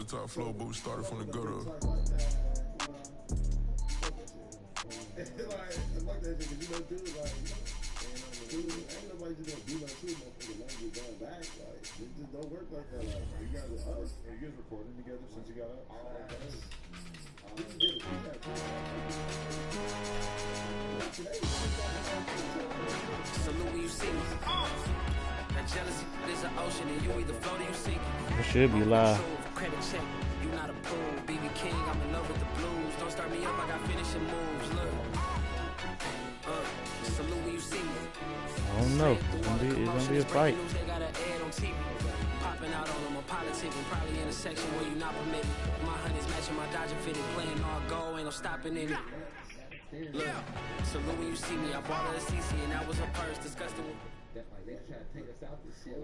the top floor, but we started from the gutter. Ain't nobody just gonna do nothing to motherfucker like you going back. Like, it just don't work like that. Like, you guys are us. Are you guys recording together since you got up? Salute when you see me. That jealousy is an ocean, and you either float or you sink. It should be live. Credit check. You not a fool. BB King, I'm in love with the blues. Don't start me up, I got finishing moves. Look. Salute when you see me. I don't know. It's gonna be a fight. Popping out on them, I'm politicking. Probably in a section where you not permitted. My honey's matching my Dodger fitted. Playing all go, ain't no stopping in it. Look, salute when you see me. I bought her a CC and that was her purse. Disgusting. They try to take us out this shit.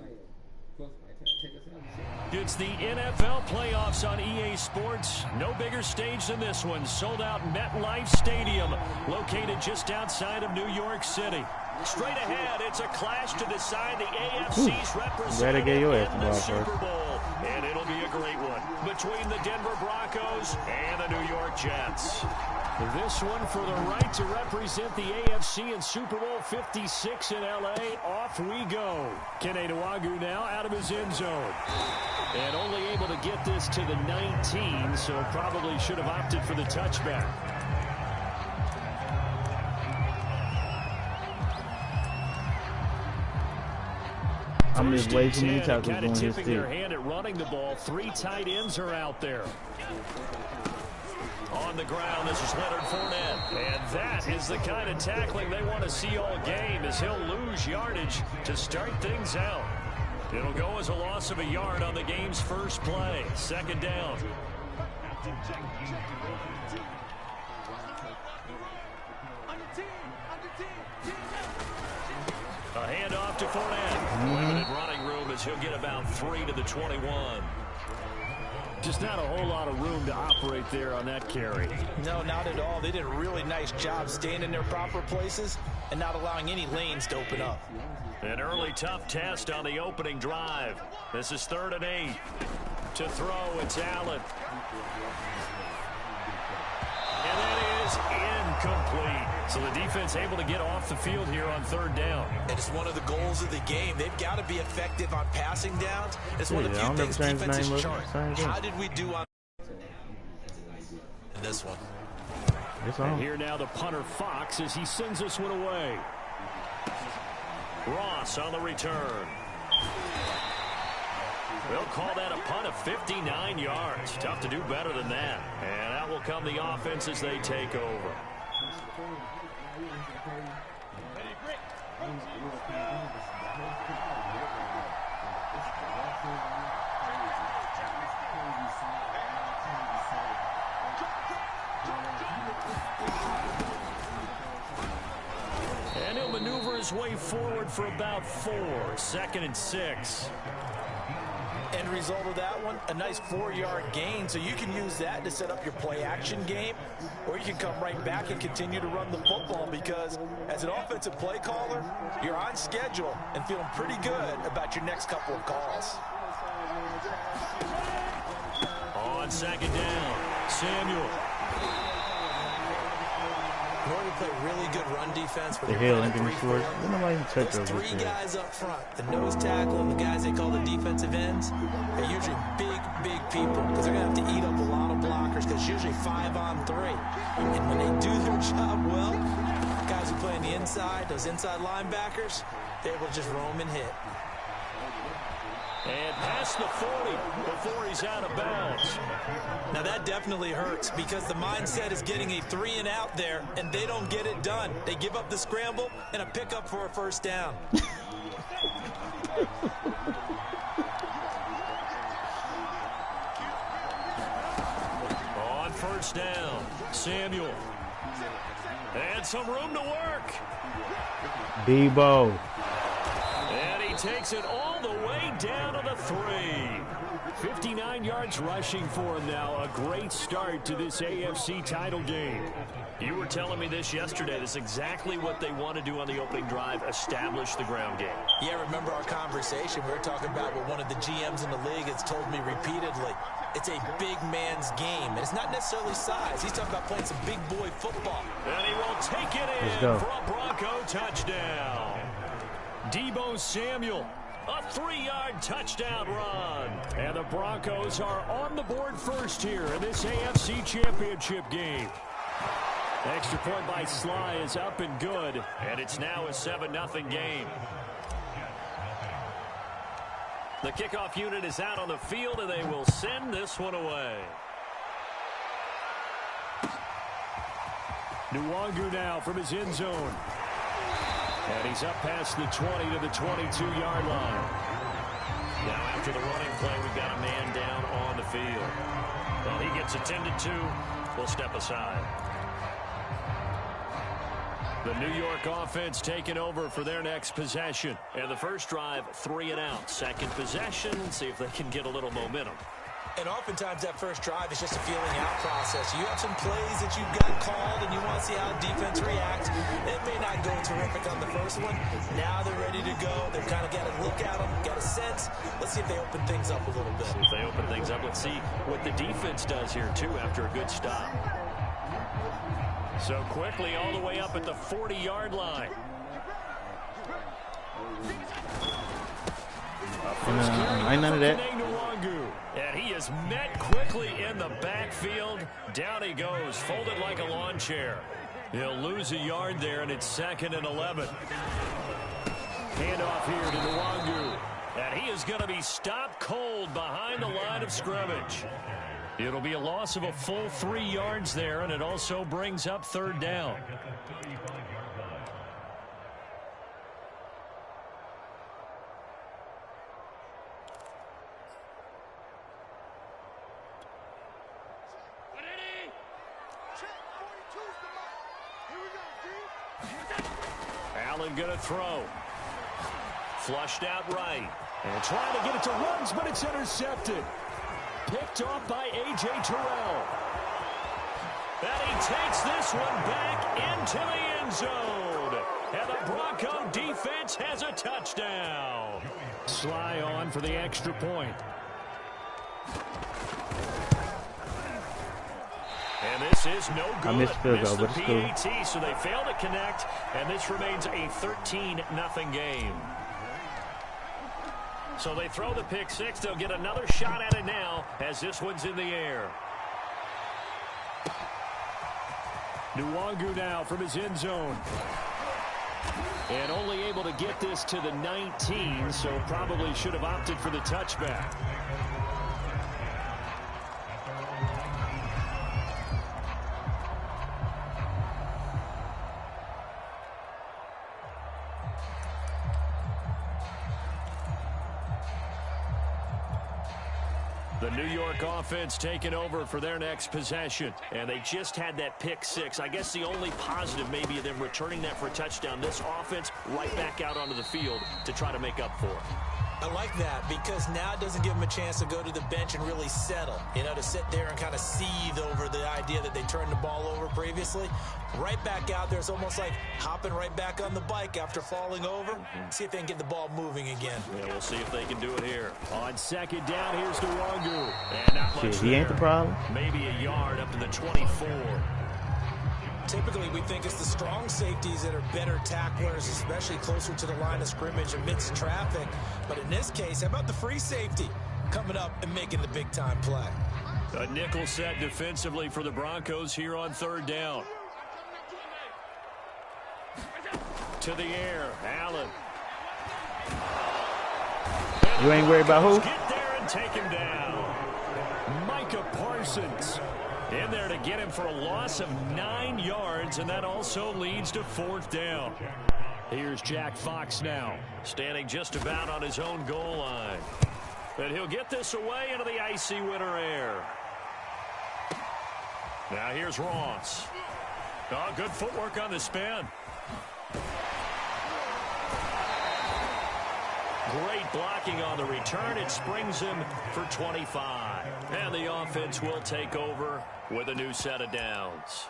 It's the NFL playoffs on EA Sports. No bigger stage than this one. Sold out MetLife Stadium, located just outside of New York City. Straight ahead, it's a clash to decide the AFC's representative in the Super Bowl. And it'll be a great one between the Denver Broncos and the New York Jets. This one for the right to represent the AFC in Super Bowl 56 in L.A. Off we go. Kene Nwangwu now out of his end zone. And only able to get this to the 19, so probably should have opted for the touchback. I'm just way too many tackles kind of on his tipping their hand at running the ball. 3 tight ends are out there. On the ground, this is Leonard Fournette. And that is the kind of tackling they want to see all game, as he'll lose yardage to start things out. It'll go as a loss of a yard on the game's first play. Second down. A handoff to Fournette. Limited running room as he'll get about 3 to the 21. Just not a whole lot of room to operate there on that carry. No, not at all. They did a really nice job staying in their proper places and not allowing any lanes to open up. An early tough test on the opening drive. This is 3rd and 8. To throw, it's Allen. And that is incomplete. So the defense able to get off the field here on 3rd down. And it's one of the goals of the game. They've got to be effective on passing downs. It's one of the few things defenses chart. How did we do on this one? And here now the punter Fox as he sends this one away. Ross on the return. They'll call that a punt of 59 yards. Tough to do better than that. And that will come the offense as they take over. And he'll maneuver his way forward for about 4. 2nd and 6. End result of that one, a nice 4-yard gain. So you can use that to set up your play-action game, or you can come right back and continue to run the football, because as an offensive play caller, you're on schedule and feeling pretty good about your next couple of calls. On 2nd down, Samuel. In order to play really good run defense, the hill and those 3 guys up front, the nose tackle and the guys they call the defensive ends, are usually big people, because they're going to have to eat up a lot of blockers, because usually 5 on 3. And when they do their job well, guys who play on the inside, those inside linebackers, they're able to just roam and hit. And past the 40 before he's out of bounds. Now that definitely hurts, because the mindset is getting a 3 and out there, and they don't get it done. They give up the scramble and a pickup for a 1st down. On 1st down, Samuel. And some room to work. Debo. And he takes it all the way down to the 3. 59 yards rushing for him now. A great start to this AFC title game. You were telling me this yesterday. This is exactly what they want to do on the opening drive, establish the ground game. Yeah, remember our conversation. We were talking about what one of the GMs in the league has told me repeatedly. it's a big man's game. And it's not necessarily size. He's talking about playing some big boy football. And he will take it in for a Bronco touchdown. Deebo Samuel, a 3-yard touchdown run. And the Broncos are on the board first here in this AFC Championship game. Extra point by Sly is up and good, and it's now a 7-0 game. The kickoff unit is out on the field, and they will send this one away. Nwangu now from his end zone. And he's up past the 20 to the 22-yard line. Now after the running play, we've got a man down on the field. Well, he gets attended to. We'll step aside. The New York offense taking over for their next possession. And the first drive, 3 and out. Second possession, see if they can get a little momentum. And oftentimes that first drive is just a feeling out process. You have some plays that you've got called and you want to see how defense reacts. It may not go terrific on the first one. Now they're ready to go. They've kind of got a look at them, got a sense. Let's see if they open things up a little bit. See if they open things up. Let's see what the defense does here, too, after a good stop. So quickly all the way up at the 40-yard line. Ain't none of that. And he is met quickly in the backfield. Down he goes, folded like a lawn chair. He'll lose a yard there, and it's 2nd and 11. Handoff here to Nwangu. And he is going to be stopped cold behind the line of scrimmage. It'll be a loss of a full 3 yards there, and it also brings up 3rd down. Allen going to throw. Flushed out right. And trying to get it to Ruggs, but it's intercepted. Picked off by A.J. Terrell. And he takes this one back into the end zone. And the Bronco defense has a touchdown. Sly on for the extra point. And this is no good. I missed field goal, but it's cool. PAT, so they fail to connect, and this remains a 13-0 game. So they throw the pick six. They'll get another shot at it now as this one's in the air. Nwangu now from his end zone. And only able to get this to the 19, so probably should have opted for the touchback. The New York offense taking over for their next possession. And they just had that pick six. I guess the only positive maybe of them returning that for a touchdown. This offense right back out onto the field to try to make up for it. I like that because now it doesn't give them a chance to go to the bench and really settle. You know, to sit there and kind of seethe over the idea that they turned the ball over previously. Right back out there. It's almost like hopping right back on the bike after falling over. See if they can get the ball moving again. Yeah, we'll see if they can do it here. On second down, here's Nwangu. And not much He ain't the problem. Maybe a yard up to the 24. Typically, we think it's the strong safeties that are better tacklers, especially closer to the line of scrimmage amidst traffic. But in this case, how about the free safety coming up and making the big-time play? A nickel set defensively for the Broncos here on third down. To the air, Allen. You ain't worried about who? Get there and take him down. Micah Parsons in there to get him for a loss of 9 yards, and that also leads to fourth down. Here's Jack Fox now, standing just about on his own goal line. And he'll get this away into the icy winter air. Now here's Ross. Oh, good footwork on the spin. Great blocking on the return. It springs him for 25. And the offense will take over with a new set of downs.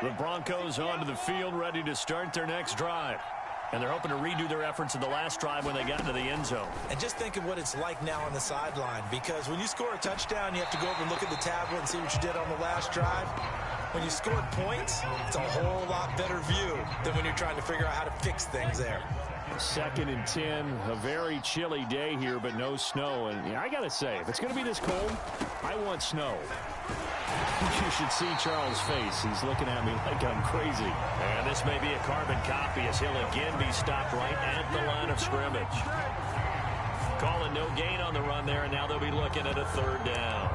The Broncos onto the field ready to start their next drive. And they're hoping to redo their efforts in the last drive when they got into the end zone. And just think of what it's like now on the sideline, because when you score a touchdown, you have to go over and look at the tablet and see what you did on the last drive. When you scored points, it's a whole lot better view than when you're trying to figure out how to fix things there. 2nd and 10, a very chilly day here, but no snow. And yeah, I got to say, if it's going to be this cold, I want snow. You should see Charles' face. He's looking at me like I'm crazy. And this may be a carbon copy as he'll again be stopped right at the line of scrimmage. Calling no gain on the run there, and now they'll be looking at a 3rd down.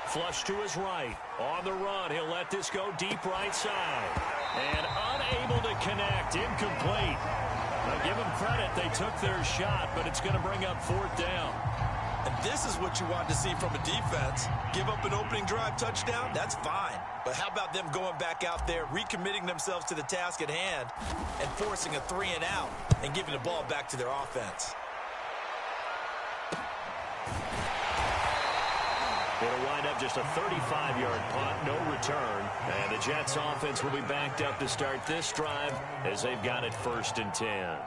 Flush to his right. On the run, he'll let this go deep right side. And unable to connect. Incomplete. Now give them credit. They took their shot, but it's going to bring up 4th down. And this is what you want to see from a defense. Give up an opening drive touchdown, that's fine. But how about them going back out there, recommitting themselves to the task at hand, and forcing a 3 and out, and giving the ball back to their offense. It'll wind up just a 35-yard punt, no return. And the Jets offense will be backed up to start this drive as they've got it 1st and 10.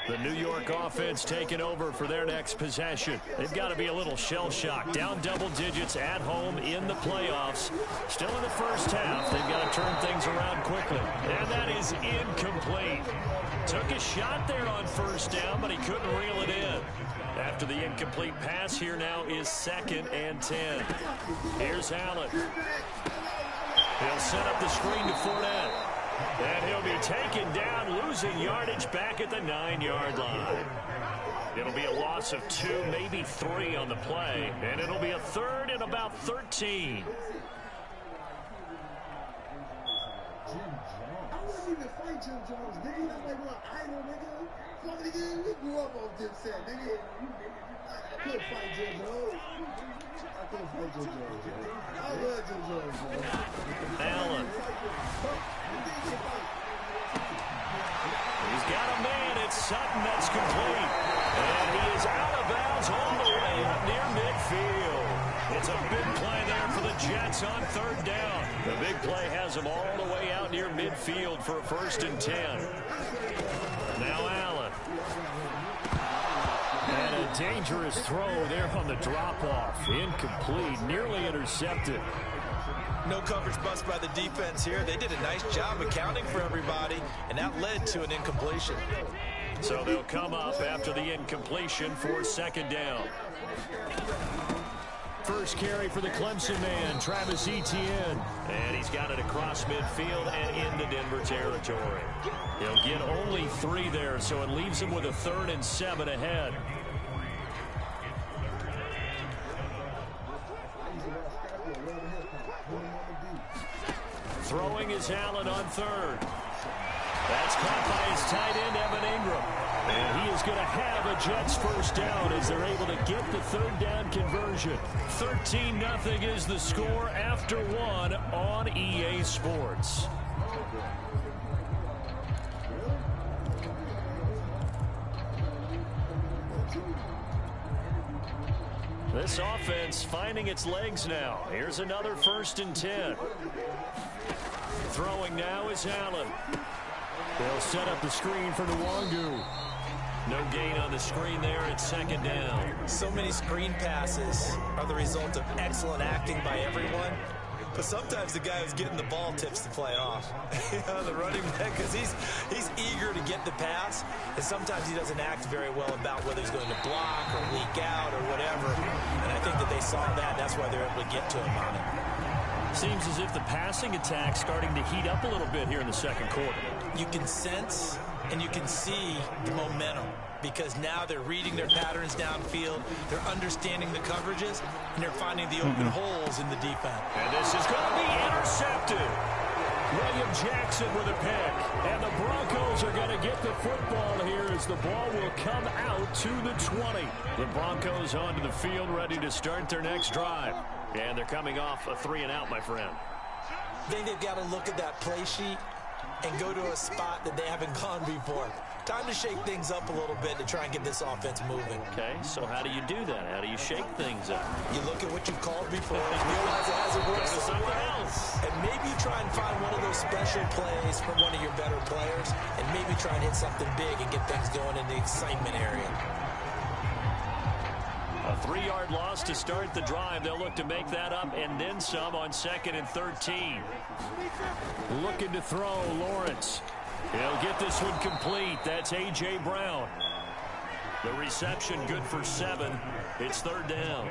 The New York offense taking over for their next possession. They've got to be a little shell-shocked. Down double digits at home in the playoffs. Still in the first half. They've got to turn things around quickly. And that is incomplete. Took a shot there on 1st down, but he couldn't reel it in. After the incomplete pass, here now is 2nd and 10. Here's Allen. He'll set up the screen to Fournette. And he'll be taken down, losing yardage back at the 9-yard line. It'll be a loss of 2, maybe 3 on the play, and it'll be a 3rd and about 13. I wouldn't even fight Jim Jones, nigga. That's like my idol, nigga. Fuck, nigga, we grew up on Dipset, nigga. I couldn't fight Jim Jones. I couldn't fight Jim Jones, man. I love Jim Jones, man. Allen. He's got a man. It's Sutton that's complete. And he is out of bounds all the way up near midfield. It's a big play there for the Jets on 3rd down. The big play has them all the way out near midfield for a 1st and 10. Now Allen. And a dangerous throw there on the drop-off. Incomplete, nearly intercepted. No coverage bust by the defense here. They did a nice job accounting for everybody, and that led to an incompletion. So they'll come up after the incompletion for 2nd down. First carry for the Clemson man, Travis Etienne. And he's got it across midfield and into Denver territory. He'll get only 3 there, so it leaves him with a 3rd and 7 ahead. Throwing is Allen on 3rd. That's caught by his tight end, Evan Ingram. And he is going to have a Jets 1st down as they're able to get the 3rd down conversion. 13-0 is the score after 1 on EA Sports. This offense finding its legs now. Here's another 1st and 10. Throwing now is Allen. They'll set up the screen for Nwangu. No gain on the screen there at 2nd down. So many screen passes are the result of excellent acting by everyone. But sometimes the guy who's getting the ball tips the play off. The running back, because he's eager to get the pass, and sometimes he doesn't act very well about whether he's going to block or leak out or whatever. And I think that they saw that, and that's why they're able to get to him on it. Seems as if the passing attack's starting to heat up a little bit here in the 2nd quarter. You can sense and you can see the momentum, because now they're reading their patterns downfield, they're understanding the coverages, and they're finding the open holes in the defense. And this is going to be intercepted. William Jackson with a pick. And the Broncos are going to get the football here as the ball will come out to the 20. The Broncos onto the field ready to start their next drive. And they're coming off a 3-and-out, my friend. I think they've got to look at that play sheet and go to a spot that they haven't gone before. Time to shake things up a little bit to try and get this offense moving. Okay, so how do you do that? How do you shake things up? You look at what you've called before, realize it hasn't worked somewhere else. And maybe you try and find one of those special plays from one of your better players, and maybe try and hit something big and get things going in the excitement area. A 3-yard loss to start the drive. They'll look to make that up and then some on 2nd and 13. Looking to throw, Lawrence. He'll get this one complete. That's A.J. Brown. The reception good for 7. It's 3rd down.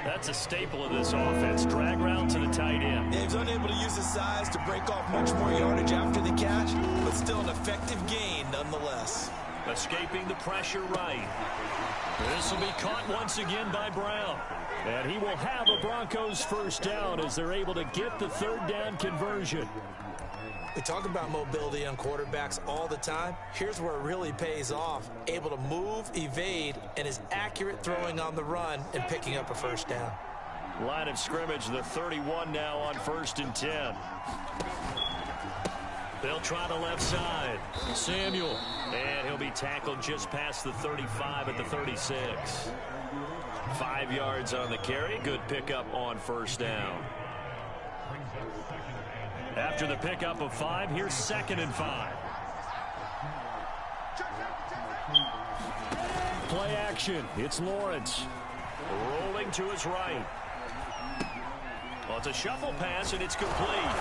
That's a staple of this offense. Drag route to the tight end. Yeah, he's unable to use his size to break off much more yardage after the catch, but still an effective gain nonetheless. Escaping the pressure right. This will be caught once again by Brown. And he will have a Broncos first down as they're able to get the 3rd down conversion. We talk about mobility on quarterbacks all the time. Here's where it really pays off. Able to move, evade, and is accurate throwing on the run and picking up a first down. Line of scrimmage, the 31 now on 1st and 10. They'll try the left side. Samuel. And he'll be tackled just past the 35 at the 36. 5 yards on the carry. Good pickup on 1st down. After the pickup of 5, here's 2nd and 5. Play action. It's Lawrence. Rolling to his right. Well, it's a shuffle pass, and it's complete.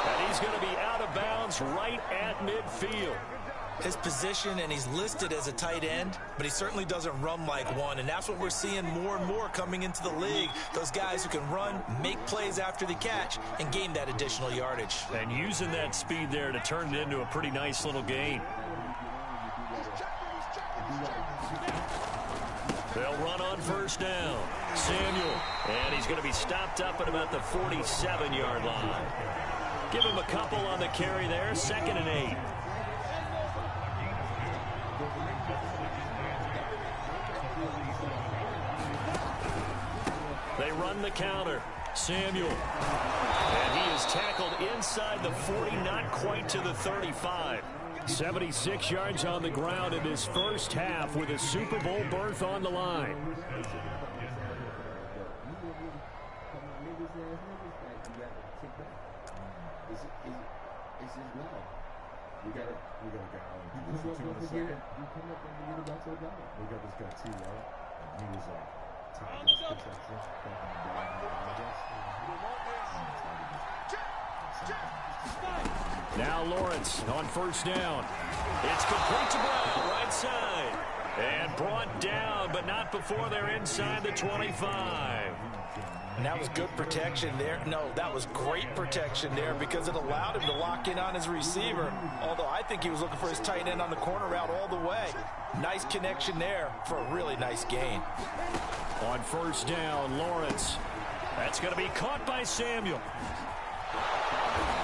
And he's going to be out of bounds right at midfield. His position, and he's listed as a tight end, but he certainly doesn't run like one, and that's what we're seeing more and more coming into the league. Those guys who can run, make plays after the catch, and gain that additional yardage. And using that speed there to turn it into a pretty nice little gain. They'll run on 1st down. Samuel, and he's going to be stopped up at about the 47-yard line. Give him a couple on the carry there, 2nd and 8. They run the counter. Samuel. And he is tackled inside the 40, not quite to the 35. 76 yards on the ground in his first half with a Super Bowl berth on the line. We got this guy too, right? And he was top protection back in the Now Lawrence on 1st down. It's complete to Brown, right side. And brought down, but not before they're inside the 25. And that was good protection there. No, that was great protection there because it allowed him to lock in on his receiver. Although I think he was looking for his tight end on the corner route all the way. Nice connection there for a really nice gain. On 1st down, Lawrence. That's going to be caught by Samuel.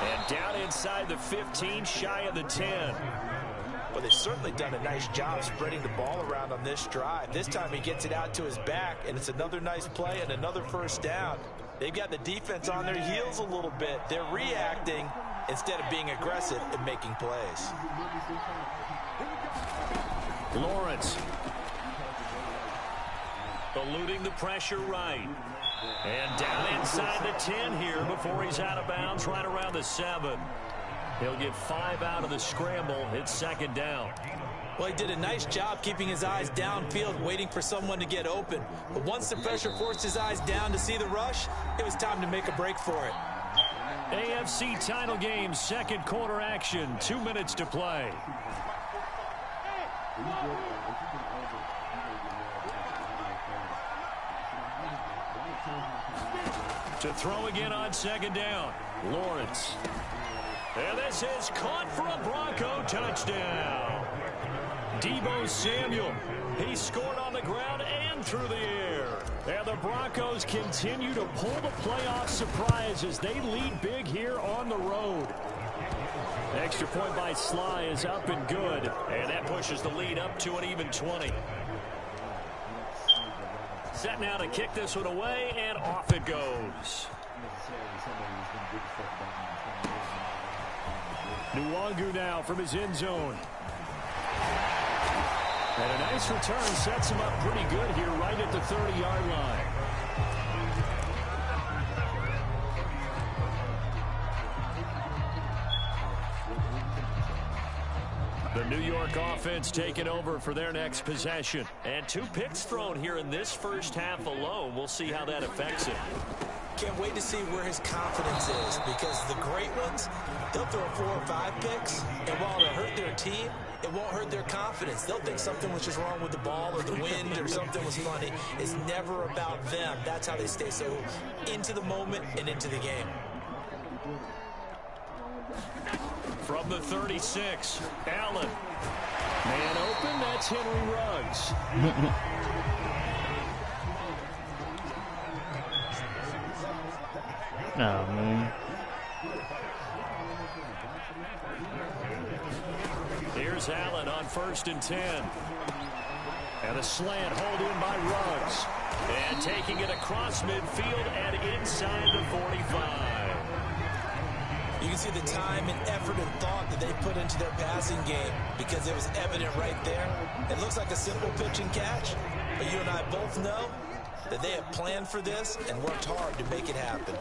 And down inside the 15, shy of the 10. But they've certainly done a nice job spreading the ball around on this drive. This time he gets it out to his back, and it's another nice play and another 1st down. They've got the defense on their heels a little bit. They're reacting instead of being aggressive and making plays. Lawrence. Eluding the pressure right. And down inside the 10 here before he's out of bounds right around the 7. He'll get 5 out of the scramble. It's 2nd down. Well, he did a nice job keeping his eyes downfield, waiting for someone to get open. But once the pressure forced his eyes down to see the rush, it was time to make a break for it. AFC title game, 2nd quarter action. 2 minutes to play. To throw again on 2nd down. Lawrence. And this is caught for a Bronco touchdown. Deebo Samuel. He scored on the ground and through the air. And the Broncos continue to pull the playoff surprise as they lead big here on the road. Extra point by Sly is up and good. And that pushes the lead up to an even 20. Set now to kick this one away, and off it goes. Nwangu now from his end zone. And a nice return sets him up pretty good here right at the 30-yard line. The New York offense taking over for their next possession. And 2 picks thrown here in this first half alone. We'll see how that affects it. Can't wait to see where his confidence is, because the great ones, they'll throw 4 or 5 picks, and while it'll hurt their team, it won't hurt their confidence. They'll think something was just wrong with the ball or the wind or something was funny. It's never about them. That's how they stay so into the moment and into the game. From the 36, Allen. Man open, that's Henry Ruggs. Oh, man. Here's Allen on 1st and 10. And a slant hold in by Ruggs. And taking it across midfield and inside the 45. You can see the time and effort and thought that they put into their passing game, because it was evident right there. It looks like a simple pitch and catch, but you and I both know that they have planned for this and worked hard to make it happen.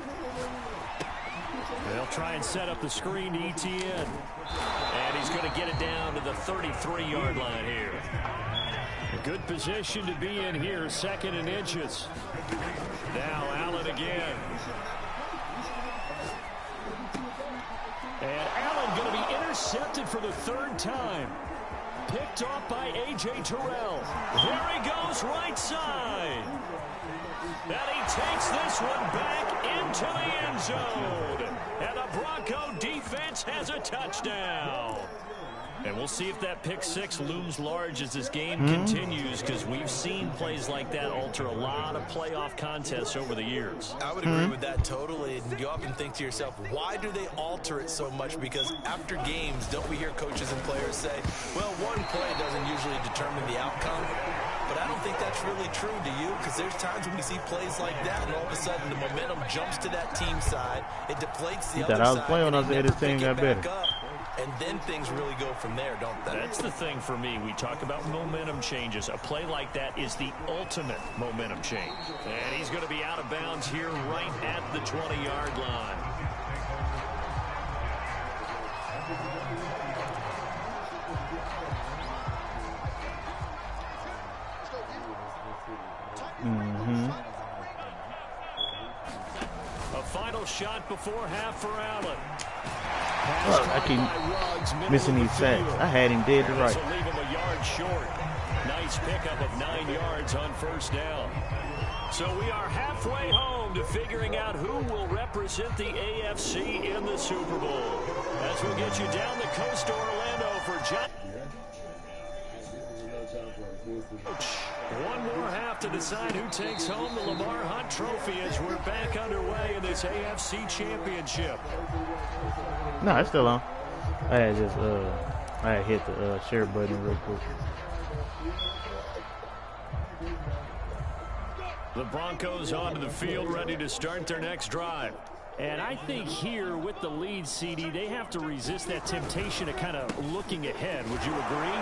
They'll try and set up the screen to ETN. And he's going to get it down to the 33-yard line here. A good position to be in here, 2nd and inches. Now Allen again. And Allen going to be intercepted for the 3rd time. Picked off by A.J. Terrell. There he goes, right side. And he takes this one back into the end zone. And the Bronco defense has a touchdown. And we'll see if that pick 6 looms large as this game continues, because we've seen plays like that alter a lot of playoff contests over the years. I would agree with that totally. And you often think to yourself, why do they alter it so much? Because after games, don't we hear coaches and players say, well, one play doesn't usually determine the outcome. But I don't think that's really true, do you? Because there's times when we see plays like that, and all of a sudden the momentum jumps to that team side. It deflates the other side. Playing on this team got better. And then things really go from there, don't they? That's the thing for me. We talk about momentum changes. A play like that is the ultimate momentum change. And he's going to be out of bounds here right at the 20-yard line. A final shot before half for Allen. Look, I keep missing these sacks. I had him dead to right. This will leave him a yard short. Nice pickup of 9 yards on 1st down. So we are halfway home to figuring out who will represent the AFC in the Super Bowl. As we'll get you down the coast to Orlando for John. One more half to decide who takes home the Lamar Hunt Trophy as we're back underway in this AFC Championship. No, it's still on. I had just I had hit the share button real quick. The Broncos onto the field, ready to start their next drive. And I think here with the lead, CD, they have to resist that temptation of kind of looking ahead. Would you agree?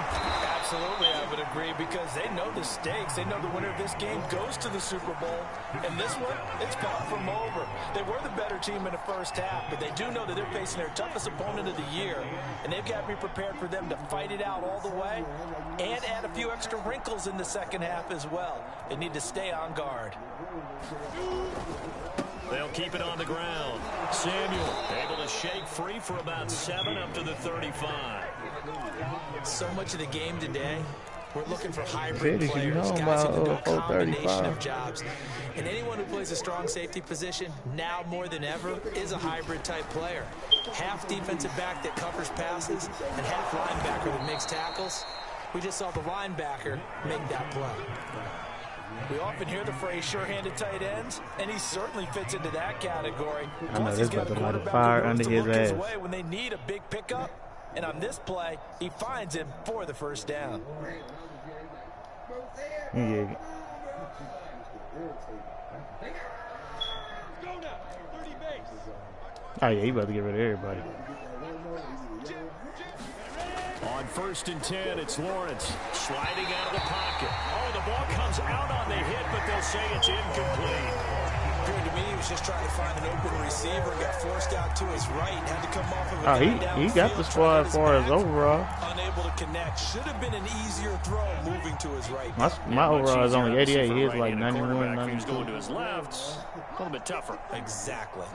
Absolutely, I would agree, because they know the stakes. They know the winner of this game goes to the Super Bowl. And this one, it's far from over. They were the better team in the first half, but they do know that they're facing their toughest opponent of the year. And they've got to be prepared for them to fight it out all the way and add a few extra wrinkles in the second half as well. They need to stay on guard. They'll keep it on the ground. Samuel able to shake free for about 7 up to the 35. So much of the game today, we're looking for hybrid players, you know, guys who can do a about combination of jobs. And anyone who plays a strong safety position, now more than ever, is a hybrid type player. Half defensive back that covers passes and half linebacker that makes tackles. We just saw the linebacker make that play. We often hear the phrase sure-handed tight ends, and he certainly fits into that category. I know this about to light a fire under his ass. When they need a big pickup, and on this play, he finds him for the first down. Yeah. Oh, yeah, he about to get rid of everybody. On 1st and 10, it's Lawrence sliding out of the pocket. Oh, the ball comes out on the hit, but they'll say it's incomplete. Appeared to me he was just trying to find an open receiver, got forced out to his right, had to come off of a he got the squad as far as overall. Unable to connect. Should have been an easier throw moving to his right. My overall is only 88. He is like 91, 92. He's going to his left. A little bit tougher. Exactly.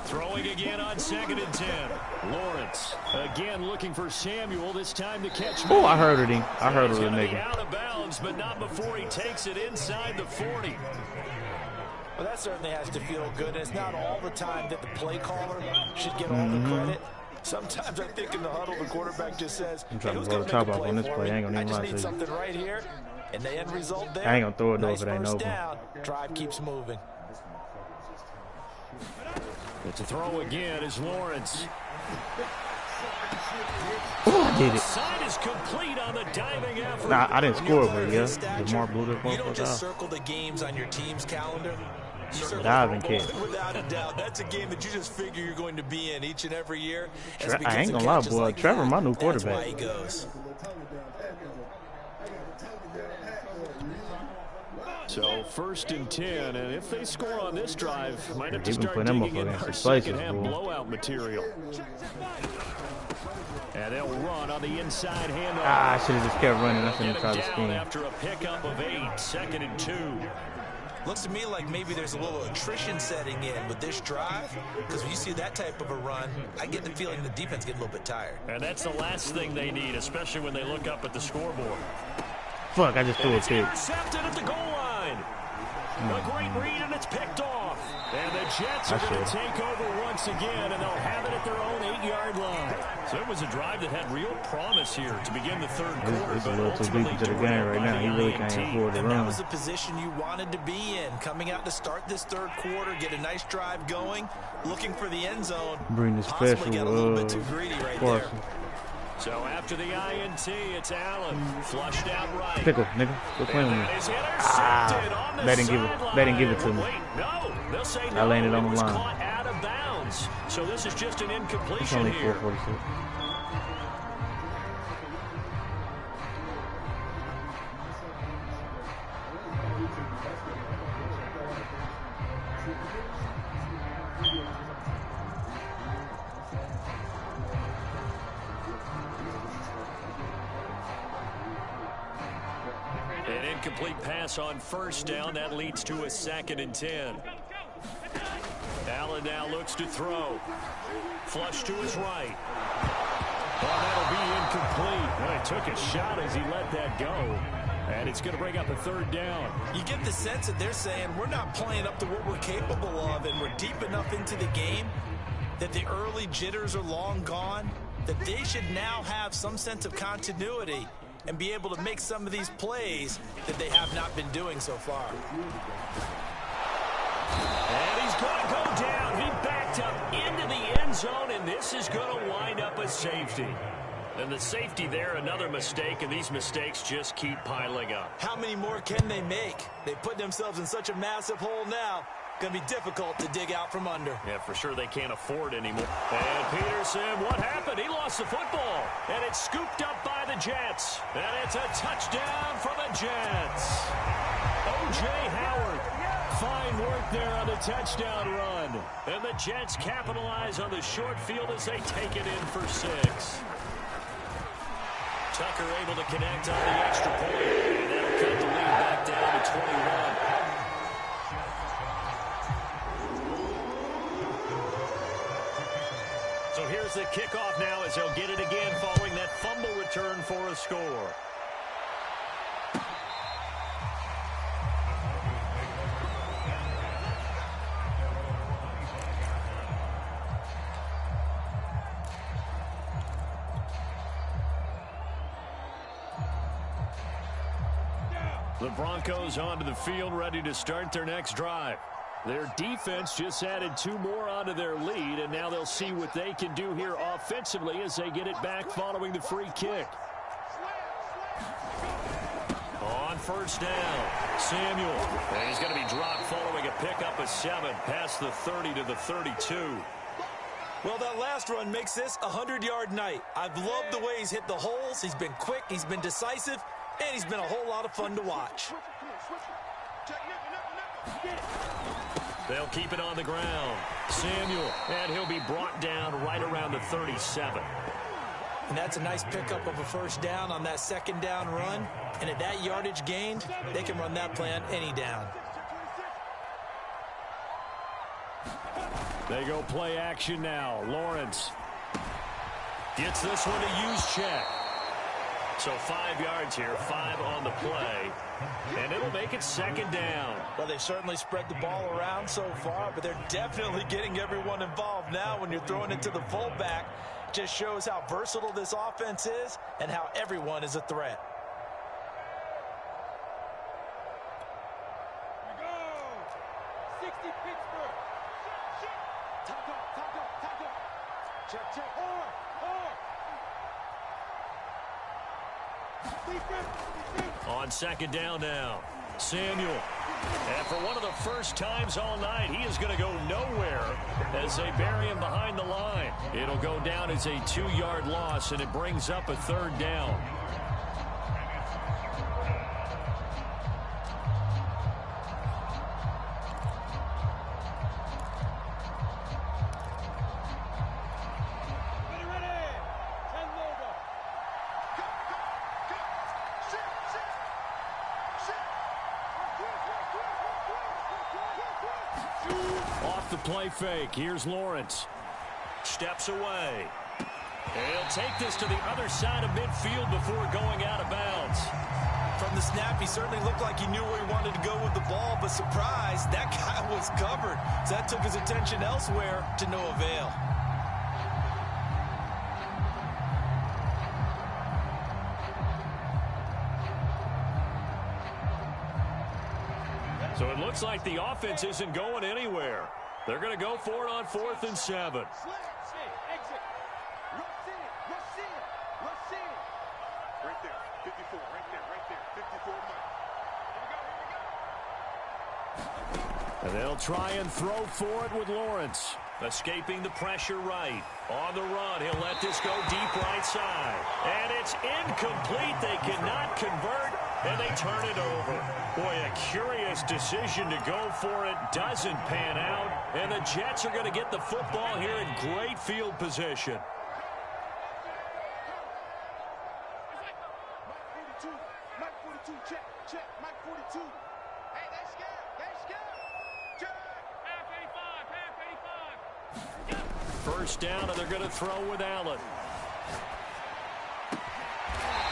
Throwing again on 2nd and 10. Lawrence again looking for Samuel. This time to catch. Oh, I heard it. I heard it, nigga. Out of bounds, but not before he takes it inside the 40. Well, that certainly has to feel good. It's not all the time that the play caller should get all the credit. Sometimes I think in the huddle, the quarterback just says, I'm trying to blow the top off on this play. I ain't gonna even lie to you. Something right here, and the end result there. I ain't gonna throw it though if it ain't nice open. Down. Drive keeps moving. It's a throw again is Lawrence. Oh, I did it. Side is complete on the diving effort. Nah, I didn't score, but yeah, Lamar blew the ball. You don't just circle the games on your team's calendar. You circle diving kid. Without a doubt, that's a game that you just figure you're going to be in each and every year. I ain't gonna lie, boy. Like Trevor, my new quarterback. That's why he goes. So 1st and 10, and if they score on this drive, might have to Even start put them up digging in against our the places, second half boy. blowout material. And they'll run on the inside handoff. Ah, I should have just kept running. I shouldn't have tried to Down scheme. after a pickup of 8, 2nd and 2. Looks to me like maybe there's a little attrition setting in with this drive, because when you see that type of a run, I get the feeling the defense get a little bit tired. And that's the last thing they need, especially when they look up at the scoreboard. Fuck, I just threw a pick. Intercepted at the goal line. A great read, and it's picked off. And the Jets are going to take over once again, and they'll have it at their own 8-yard line. So it was a drive that had real promise here to begin the third quarter. It's a little too deep into the game right now. He really can't afford to And that run. was the position you wanted to be in. Coming out to start this third quarter, get a nice drive going, looking for the end zone. Bring the Possibly get a little bit too special greedy right there. So after the INT, it's Allen. Flushed out right. Pickle, nigga. Quit playing with me. They didn't give it to me. Wait, no. They'll say I no. landed on It the was line. caught out of bounds. So this is just an It's incompletion only here. 446. An incomplete pass on 1st down. That leads to a 2nd and 10. Allen now looks to throw. Flush to his right. Oh, that'll be incomplete. Well, he took a shot as he let that go. And it's going to bring up a 3rd down. You get the sense that they're saying we're not playing up to what we're capable of, and we're deep enough into the game that the early jitters are long gone, that they should now have some sense of continuity and be able to make some of these plays that they have not been doing so far. And he's going to go down. He backed up into the end zone, and this is going to wind up a safety. And the safety there, another mistake, and these mistakes just keep piling up. How many more can they make? They put themselves in such a massive hole now. Going to be difficult to dig out from under. Yeah, for sure they can't afford anymore. And Peterson, what happened? He lost the football. And it's scooped up by the Jets. And it's a touchdown for the Jets. O.J. Howard. Fine work there on the touchdown run. And the Jets capitalize on the short field as they take it in for 6. Tucker able to connect on the extra point. And that'll cut the lead back down to 21. So here's the kickoff now as they'll get it again following that fumble return for a score. The Broncos onto the field, ready to start their next drive. Their defense just added 2 more onto their lead, and now they'll see what they can do here offensively as they get it back following the free kick. On first down, Samuel. And he's going to be dropped following a pickup of 7 past the 30 to the 32. Well, that last run makes this a 100-yard night. I've loved the way he's hit the holes. He's been quick, he's been decisive, and he's been a whole lot of fun to watch. They'll keep it on the ground. Samuel, and he'll be brought down right around the 37. And that's a nice pickup of a first down on that second down run. And at that yardage gained, they can run that play on any down. They go play action now. Lawrence gets this one to use check. So 5 yards here, 5 on the play. And it'll make it second down. Well, they've certainly spread the ball around so far, but they're definitely getting everyone involved now when you're throwing it to the fullback. Just shows how versatile this offense is and how everyone is a threat. Here we go. 60 Pittsburgh. Top dog. Check. On second down now, Samuel. And for one of the first times all night, he is going to go nowhere as they bury him behind the line. It'll go down as a 2-yard loss, and it brings up a third down. Off the play fake. Here's Lawrence. Steps away. He'll take this to the other side of midfield before going out of bounds. From the snap, he certainly looked like he knew where he wanted to go with the ball, but surprise, that guy was covered. So that took his attention elsewhere to no avail. So it looks like the offense isn't going anywhere. They're going to go for it on 4th and 7. Exit. Rush in. Right there. 54. Right there. 54 Mike. And they'll try and throw for it with Lawrence. Escaping the pressure right. On the run, he'll let this go deep right side. And it's incomplete. They cannot convert, and they turn it over. Boy, a curious decision to go for it. Doesn't pan out. And the Jets are going to get the football here in great field position. Mike 42, check. Mike 42. Hey, they scared. Check. Half 85. First down, and they're going to throw with Allen.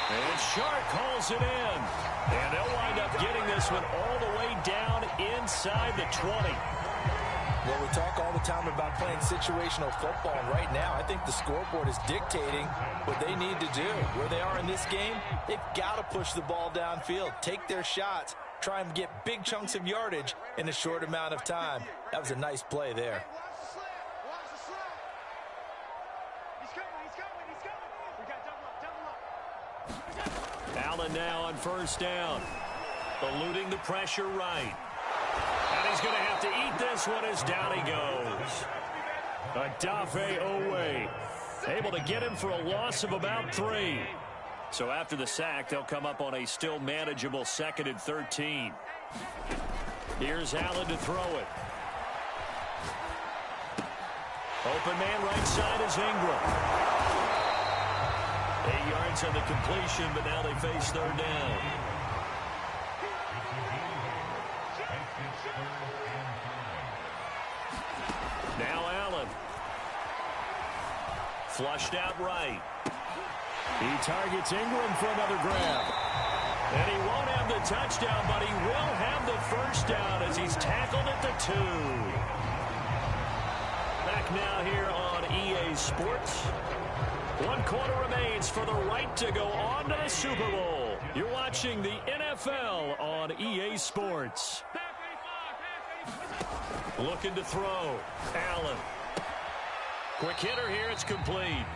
And Shark calls it in. And they'll wind up getting this one all the way down inside the 20. Well, we talk all the time about playing situational football, and right now I think the scoreboard is dictating what they need to do. Where they are in this game, they've got to push the ball downfield, take their shots, try and get big chunks of yardage in a short amount of time. That was a nice play there. Watch the slap. He's coming. We got double up. Allen now on first down. Eluding the pressure right. And he's going to have to eat this one as down he goes. Adafe Owe able to get him for a loss of about 3. So after the sack, they'll come up on a still manageable 2nd and 13. Here's Allen to throw it. Open man right side is Ingram. 8 yards on the completion, but now they face third down. Now Allen. Flushed out right. He targets Ingram for another grab. And he won't have the touchdown, but he will have the first down as he's tackled at the 2. Back now here on EA Sports. 1 quarter remains for the right to go on to the Super Bowl. You're watching the NFL on EA Sports. Looking to throw. Allen. Quick hitter here. It's complete.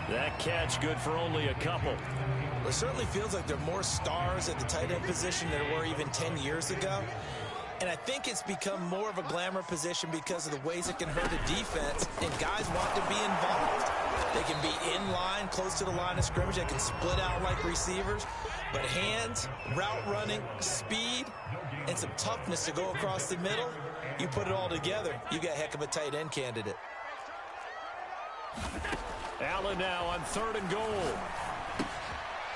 That catch good for only a couple. It certainly feels like there are more stars at the tight end position than there were even 10 years ago. And I think it's become more of a glamour position because of the ways it can hurt a defense, and guys want to be involved. They can be in line, close to the line of scrimmage. They can split out like receivers. But hands, route running, speed, and some toughness to go across the middle, you put it all together, you got a heck of a tight end candidate. Allen now on 3rd and goal.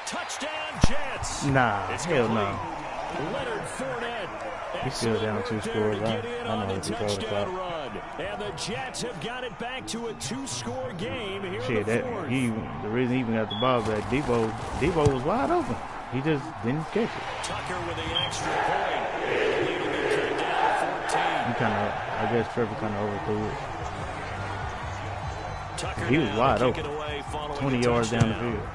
Touchdown, Jets. Nah, it's hell complete. no. Leonard Fournette. He's still down 2 scores. I know the what you call touchdown run. And the Jets have got it back to a 2-score game here Shit, in the 4th. the reason he even got the ball back, Debo was wide open. He just didn't catch it. Tucker with the extra point. And the lead will be cut down to 14. I guess Trevor kind of overthrew it. Tucker He was wide kick open. it away, 20 yards down the field.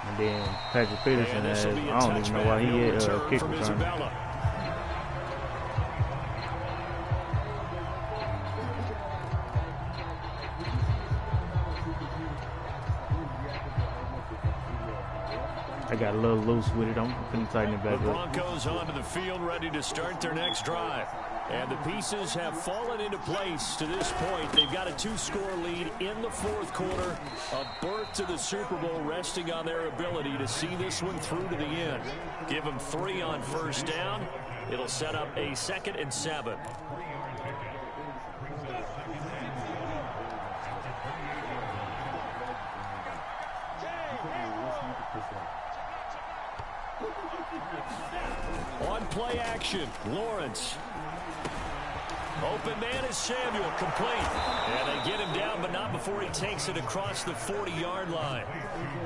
And then Patrick Peterson has, I don't even know why he had a kick return. I got a little loose with it. I'm going to tighten it back up. The Broncos onto the field, ready to start their next drive. And the pieces have fallen into place to this point. They've got a 2-score lead in the 4th quarter. A berth to the Super Bowl resting on their ability to see this one through to the end. Give them 3 on 1st down. It'll set up a 2nd and 7. On play action, Lawrence. Open man is Samuel, complete. And they get him down, but not before he takes it across the 40-yard line.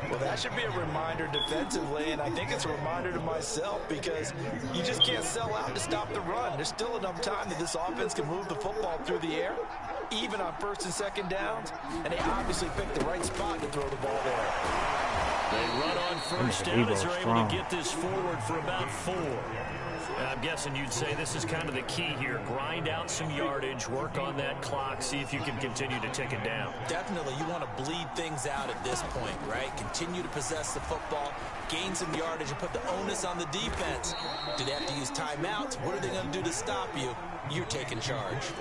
Well, that should be a reminder defensively, and I think it's a reminder to myself because you just can't sell out to stop the run. There's still enough time that this offense can move the football through the air, even on 1st and 2nd downs, and they obviously picked the right spot to throw the ball there. They run on 1st down as they're able to get this forward for about 4. I'm guessing you'd say this is kind of the key here. Grind out some yardage, work on that clock, see if you can continue to tick it down. Definitely, you want to bleed things out at this point, right? Continue to possess the football, gain some yardage, and put the onus on the defense. Do they have to use timeouts? What are they going to do to stop you? You're taking charge.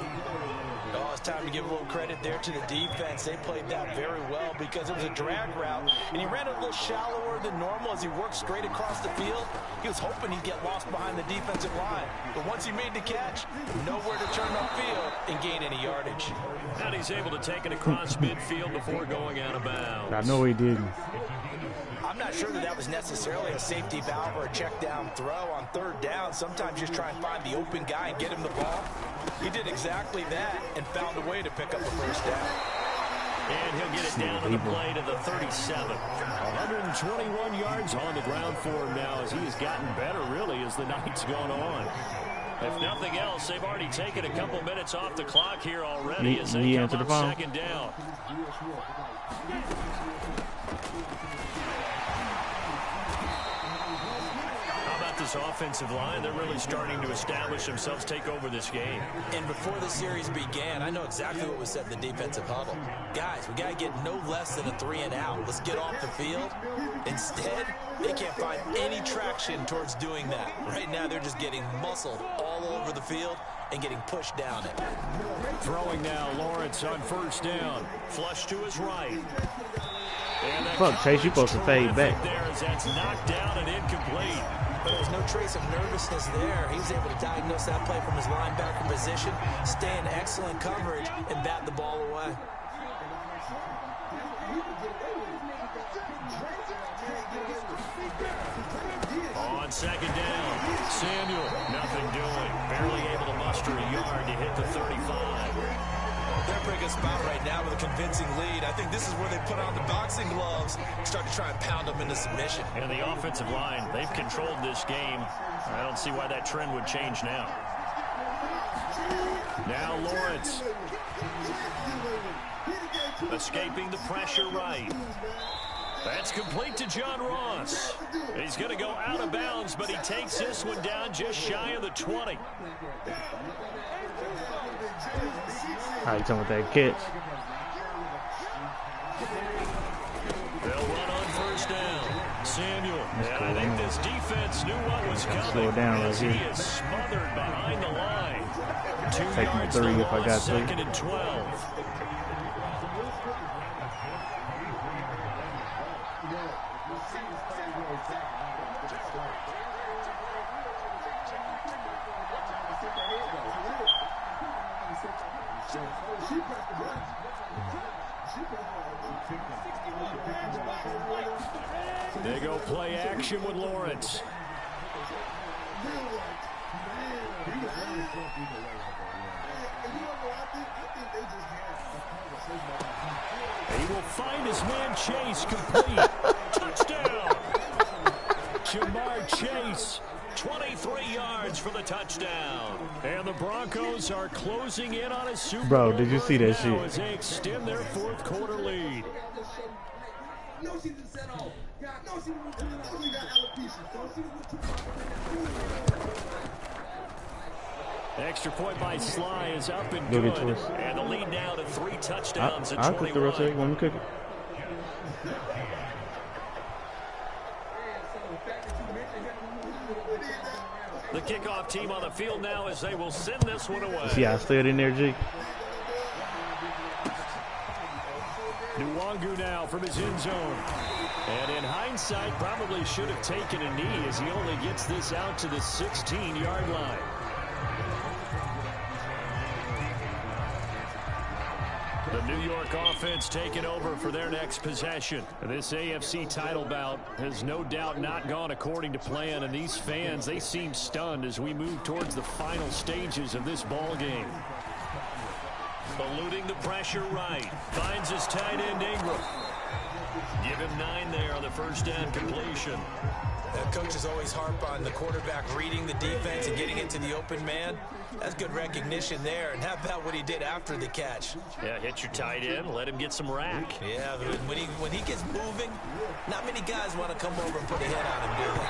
Oh, it's time to give a little credit there to the defense. They played that very well because it was a drag route, and he ran it a little shallower than normal as he worked straight across the field. He was hoping he'd get lost behind the defensive line, but once he made the catch, nowhere to turn upfield and gain any yardage. And he's able to take it across midfield before going out of bounds. I know he didn't. I'm not sure that was necessarily a safety valve or a check down throw on 3rd down. Sometimes just try and find the open guy and get him the ball. He did exactly that and found a way to pick up a 1st down. And he'll get it down to the play to the 37. 121 yards on the ground for him now as he has gotten better, really, as the night's gone on. If nothing else, they've already taken a couple minutes off the clock here already as they come on 2nd down. This offensive line, they're really starting to establish themselves, take over this game. And before the series began, I know exactly what was said in the defensive huddle. Guys, we got to get no less than a 3 and out. Let's get off the field. Instead, they can't find any traction towards doing that. Right now, they're just getting muscled all over the field and getting pushed down it. Throwing now, Lawrence on 1st down. Flush to his right. Fuck, Chase, you're supposed to fade back. There as that's knocked down and incomplete. But there's no trace of nervousness there. He was able to diagnose that play from his linebacker position, stay in excellent coverage, and bat the ball away. On 2nd down, Samuel, nothing doing. Barely able to muster a yard to hit the 35. They're a pretty good spot right now with a convincing lead. I think this is where they put on the boxing gloves and start to try and pound them into submission. And the offensive line, they've controlled this game. I don't see why that trend would change now. Now Lawrence. Escaping the pressure right. That's complete to John Ross. He's going to go out of bounds, but he takes this one down just shy of the 20. How you talking about that catch? They'll run on first down. Samuel. And I think this defense knew what was coming. Slow it down right as here. He is smothered behind the line. 2 Take my yards 3 to if I got loss, to. 2nd and 12. They go play action with Lawrence. He will find his man Chase complete. Touchdown. Jamar Chase, 23 yards for the touchdown. And the Broncos are closing in on a Super Bowl. Bro, did you see that shit? As they extend their 4th quarter lead. Extra point by Sly is up and good. And the lead now to 3 touchdowns at 21. I'll cook the rest of it when we cook it. The kickoff team on the field now as they will send this one away. See, I slid in there, G. Nwangu now from his end zone. And in hindsight, probably should have taken a knee as he only gets this out to the 16-yard line. The New York offense taking over for their next possession. This AFC title bout has no doubt not gone according to plan, and these fans, they seem stunned as we move towards the final stages of this ball game. Eluding the pressure right. Finds his tight end Ingram. Give him 9 there on the first down completion. Coaches always harp on the quarterback reading the defense and getting it to the open man. That's good recognition there. And how about what he did after the catch? Yeah, hit your tight end, let him get some rack. Yeah, but when he gets moving, not many guys want to come over and put a hit on him, do they?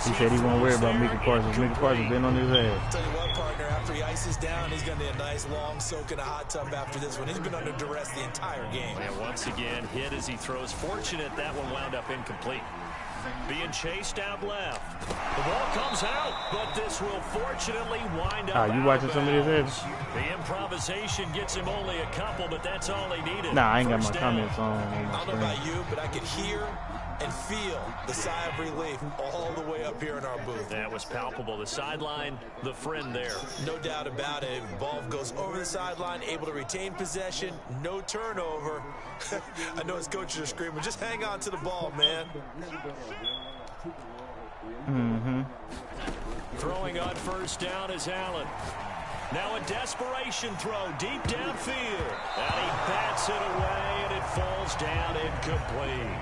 He said he won't worry about Micah Parsons. Micah Parsons been on his ass. Tell you what, partner, after he ices down, he's going to need a nice long soak in a hot tub after this one. He's been under duress the entire game. And once again, hit as he throws. Fortunate that one wound up incomplete. Being chased out left. The ball comes out, but this will fortunately wind up. You watching some of this? The improvisation gets him only a couple, but that's all he needed. Nah, I ain't got my First down. comments on my I don't know screen. about you, but I could hear and feel the sigh of relief all the way up here in our booth. That was palpable. The sideline, the friend there. No doubt about it. Ball goes over the sideline, able to retain possession, no turnover. I know his coaches are screaming, just hang on to the ball, man. Throwing on first down is Allen. Now a desperation throw deep downfield. And he bats it away, and it falls down incomplete.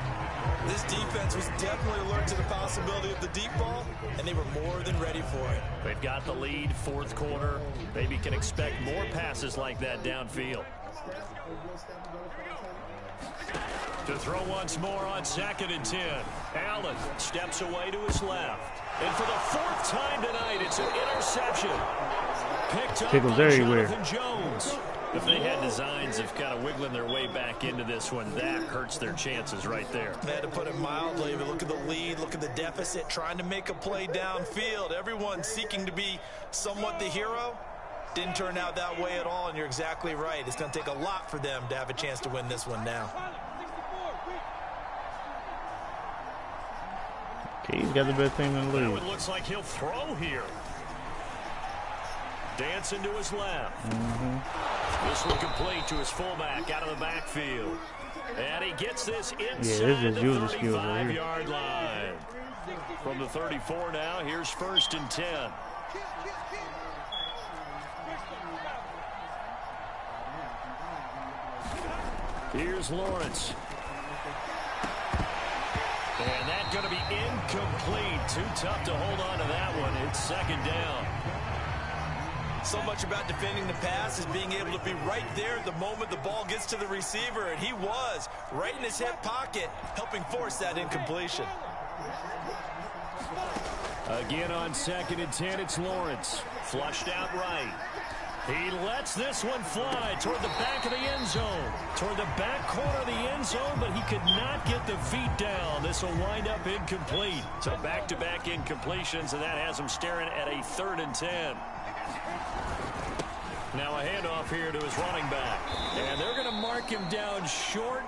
This defense was definitely alert to the possibility of the deep ball, and they were more than ready for it. They've got the lead, 4th quarter. Maybe can expect more passes like that downfield. To throw once more on 2nd and 10. Allen steps away to his left. And for the 4th time tonight, it's an interception. Picked up Tickles by everywhere. Jonathan Jones. If they had designs of kind of wiggling their way back into this one, that hurts their chances right there. They had to put it mildly, but look at the lead, look at the deficit, trying to make a play downfield. Everyone seeking to be somewhat the hero. Didn't turn out that way at all, and you're exactly right. It's going to take a lot for them to have a chance to win this one now. Okay, he's got the best team in the Now league. it looks like he'll throw here. Dancing to his left. This one complete to his fullback out of the backfield. And he gets this inside the 35-yard line. From the 34 now, here's 1st and 10. Here's Lawrence. And that's going to be incomplete. Too tough to hold on to that one. It's 2nd down. So much about defending the pass is being able to be right there at the moment the ball gets to the receiver, and he was right in his hip pocket, helping force that incompletion. Again on 2nd and 10, it's Lawrence. Flushed out right. He lets this one fly toward the back of the end zone. Toward the back corner of the end zone, but he could not get the feet down. This will wind up incomplete. So back-to-back incompletions, and that has him staring at a 3rd and 10. Now a handoff here to his running back. And they're going to mark him down short,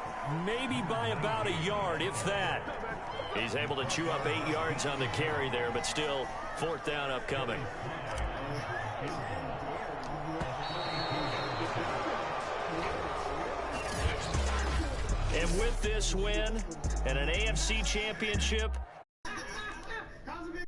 maybe by about a yard, if that. He's able to chew up 8 yards on the carry there, but still 4th down upcoming. And with this win and an AFC championship,